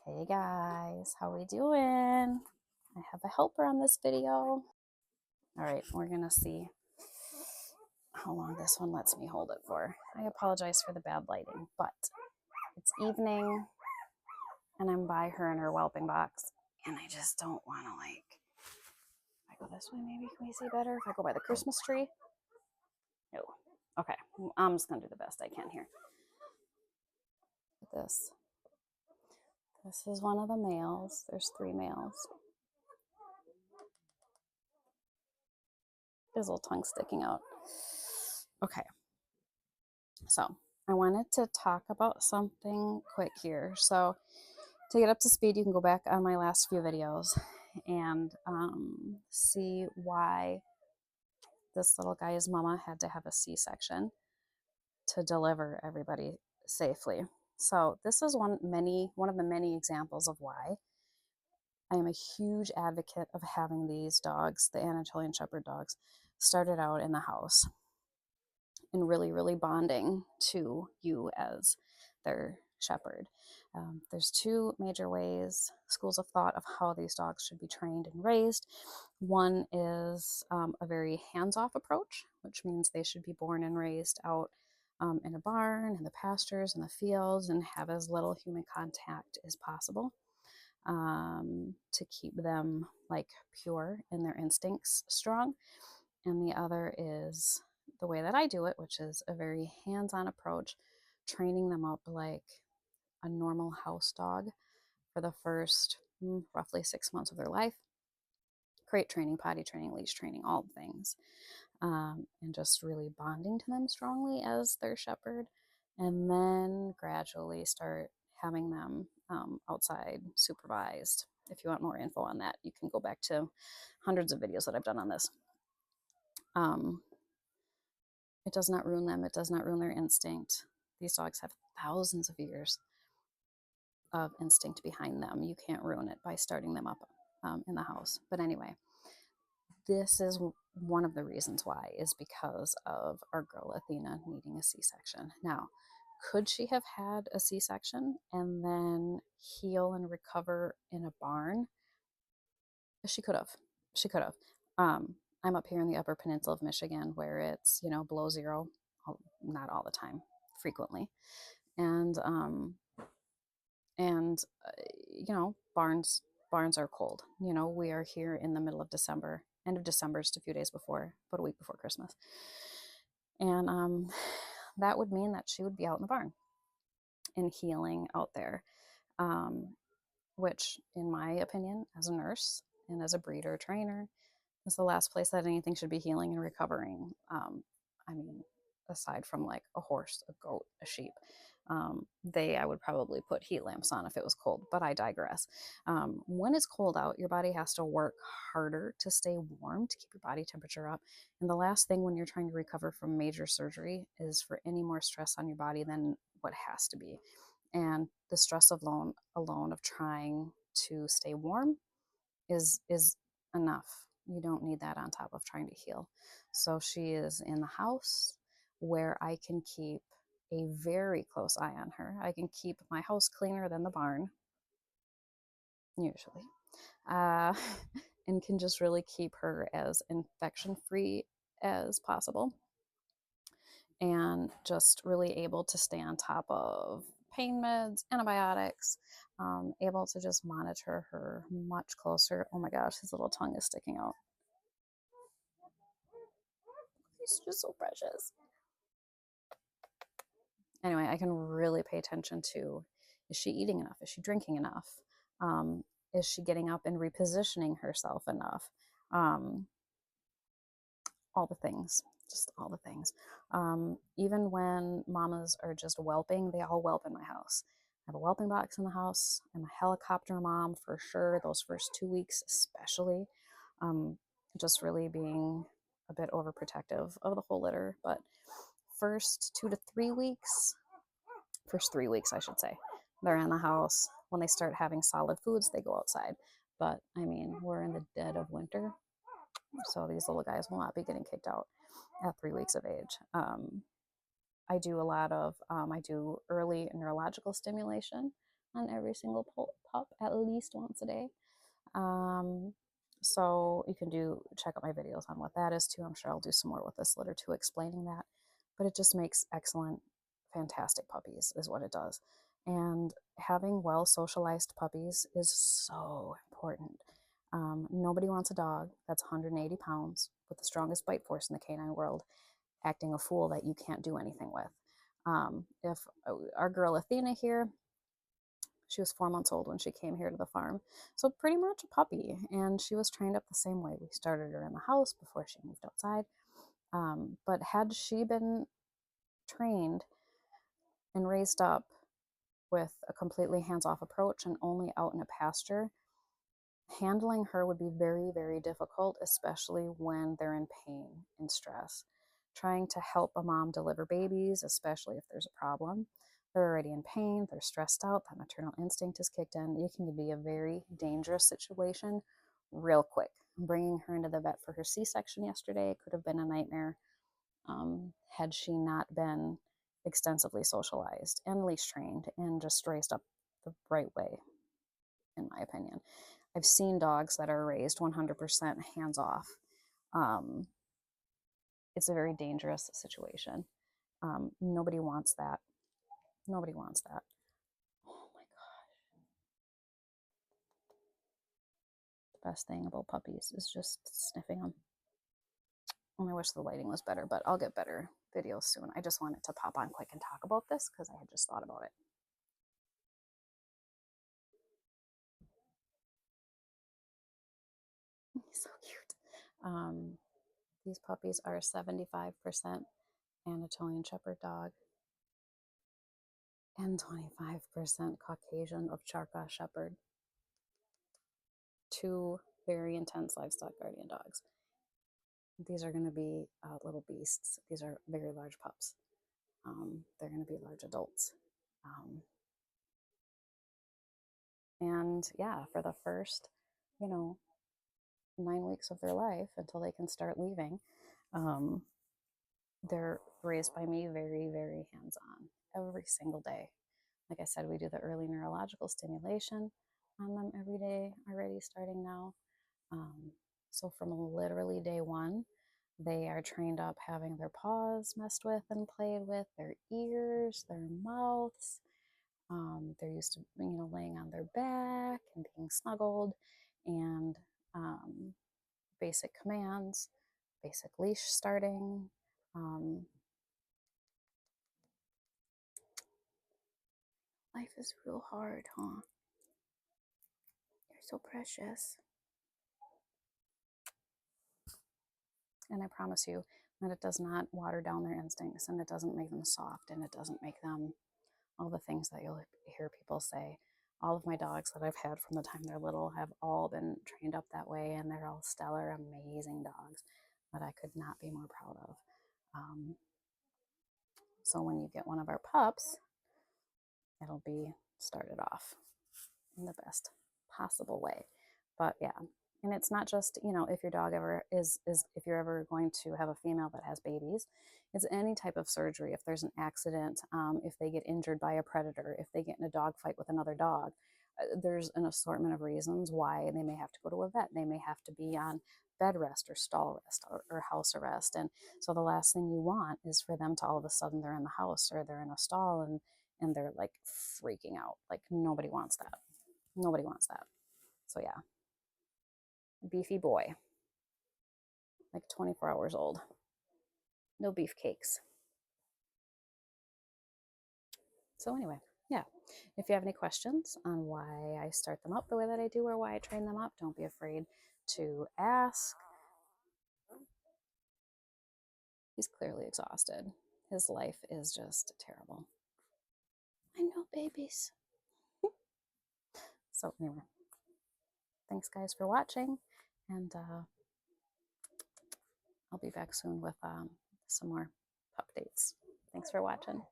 Hey guys, how we doing? I have a helper on this video. All right, we're gonna see how long this one lets me hold it for. I apologize for the bad lighting, but it's evening and I'm by her in her whelping box and I just don't wanna if I go this way, maybe can we see better? If I go by the Christmas tree? No. Okay, I'm just gonna do the best I can here. This. This is one of the males. There's 3 males. His little tongue sticking out. Okay, so I wanted to talk about something quick here. So to get up to speed, you can go back on my last few videos and see why this little guy's mama had to have a C-section to deliver everybody safely. So this is one of the many examples of why I am a huge advocate of having these dogs, the Anatolian Shepherd dogs, started out in the house and really bonding to you as their shepherd. There's 2 major ways, schools of thought of how these dogs should be trained and raised. One is a very hands-off approach, which means they should be born and raised out in a barn, in the pastures, in the fields, and have as little human contact as possible to keep them like pure and their instincts strong. And the other is the way that I do it, which is a very hands-on approach, training them up like a normal house dog for the first roughly 6 months of their life. Crate training, potty training, leash training, all the things. And just really bonding to them strongly as their shepherd. And then gradually start having them outside supervised. If you want more info on that, you can go back to hundreds of videos that I've done on this. It does not ruin them. It does not ruin their instinct. These dogs have thousands of years of instinct behind them. You can't ruin it by starting them up in the house. But anyway, this is one of the reasons why is because of our girl Athena needing a C-section. Now, could she have had a C-section and then heal and recover in a barn? She could have. She could have. I'm up here in the Upper Peninsula of Michigan where it's, below zero, not all the time, frequently. And barns are cold. We are here in the middle of December, end of December, just a few days before, about a week before Christmas. And that would mean that she would be out in the barn and healing out there, which in my opinion, as a nurse and as a breeder trainer, is the last place that anything should be healing and recovering. Aside from like a horse, a goat, a sheep, I would probably put heat lamps on if it was cold, but I digress. When it's cold out, your body has to work harder to stay warm, to keep your body temperature up. And the last thing when you're trying to recover from major surgery is for any more stress on your body than what has to be. And the stress alone of trying to stay warm is enough. You don't need that on top of trying to heal. So she is in the house where I can keep a very close eye on her. I can keep my house cleaner than the barn, usually, and can just really keep her as infection-free as possible, and just really able to stay on top of pain meds, antibiotics, able to just monitor her much closer. Oh my gosh, his little tongue is sticking out. He's just so precious. Anyway, I can really pay attention to, is she eating enough? Is she drinking enough? Is she getting up and repositioning herself enough? All the things, just all the things. Even when mamas are just whelping, they all whelp in my house. I have a whelping box in the house. I'm a helicopter mom for sure, those first 2 weeks especially. Just really being a bit overprotective of the whole litter. But first 3 weeks, I should say, they're in the house. When they start having solid foods, they go outside. But we're in the dead of winter, so these little guys will not be getting kicked out at 3 weeks of age. I do a lot of, I do early neurological stimulation on every single pup at least once a day. Um, so you can check out my videos on what that is too. I'm sure I'll do some more with this litter too, explaining that. But it just makes excellent, fantastic puppies, is what it does. And having well socialized puppies is so important. Nobody wants a dog that's 180 pounds with the strongest bite force in the canine world acting a fool that you can't do anything with. If our girl Athena here, she was 4 months old when she came here to the farm. So pretty much a puppy. And she was trained up the same way. We started her in the house before she moved outside. But had she been trained and raised up with a completely hands-off approach and only out in a pasture, handling her would be very, very difficult, especially when they're in pain and stress. Trying to help a mom deliver babies, especially if there's a problem, they're already in pain, they're stressed out, that maternal instinct is kicked in. It can be a very dangerous situation real quick. Bringing her into the vet for her C-section yesterday could have been a nightmare had she not been extensively socialized and leash trained and just raised up the right way, in my opinion. I've seen dogs that are raised 100% hands off. Um, it's a very dangerous situation. Nobody wants that. Nobody wants that. Oh my gosh. The best thing about puppies is just sniffing them. And I wish the lighting was better, but I'll get better videos soon. I just wanted to pop on quick and talk about this because I had just thought about it. He's so cute. These puppies are 75% Anatolian Shepherd dog and 25% Caucasian Ovcharka Shepherd. Two very intense livestock guardian dogs. These are going to be little beasts. These are very large pups. They're going to be large adults. And yeah, for the first, 9 weeks of their life until they can start leaving, they're raised by me very, very hands-on every single day. Like I said, we do the early neurological stimulation on them every day already starting now. So from literally day one, they are trained up having their paws messed with and played with, their ears, their mouths. They're used to, laying on their back and being snuggled, and basic commands, basic leash starting. Life is real hard, huh? You're so precious. And I promise you that it does not water down their instincts, and it doesn't make them soft, and it doesn't make them all the things that you'll hear people say. All of my dogs that I've had from the time they're little have all been trained up that way, and they're all stellar, amazing dogs that I could not be more proud of. So when you get one of our pups, it'll be started off in the best possible way. But yeah, and it's not just, if your dog ever is if you're ever going to have a female that has babies, it's any type of surgery. If there's an accident, if they get injured by a predator, if they get in a dog fight with another dog, there's an assortment of reasons why they may have to go to a vet. They may have to be on bed rest or stall rest or house arrest. And so the last thing you want is for them to all of a sudden they're in the house or they're in a stall and they're like freaking out. Like nobody wants that. Nobody wants that. So yeah, beefy boy, like 24 hours old. No beefcakes. So anyway, yeah, if you have any questions on why I start them up the way that I do or why I train them up, don't be afraid to ask. He's clearly exhausted. His life is just terrible. I know, babies. So anyway, thanks guys for watching, and I'll be back soon with some more updates. Thanks for watching.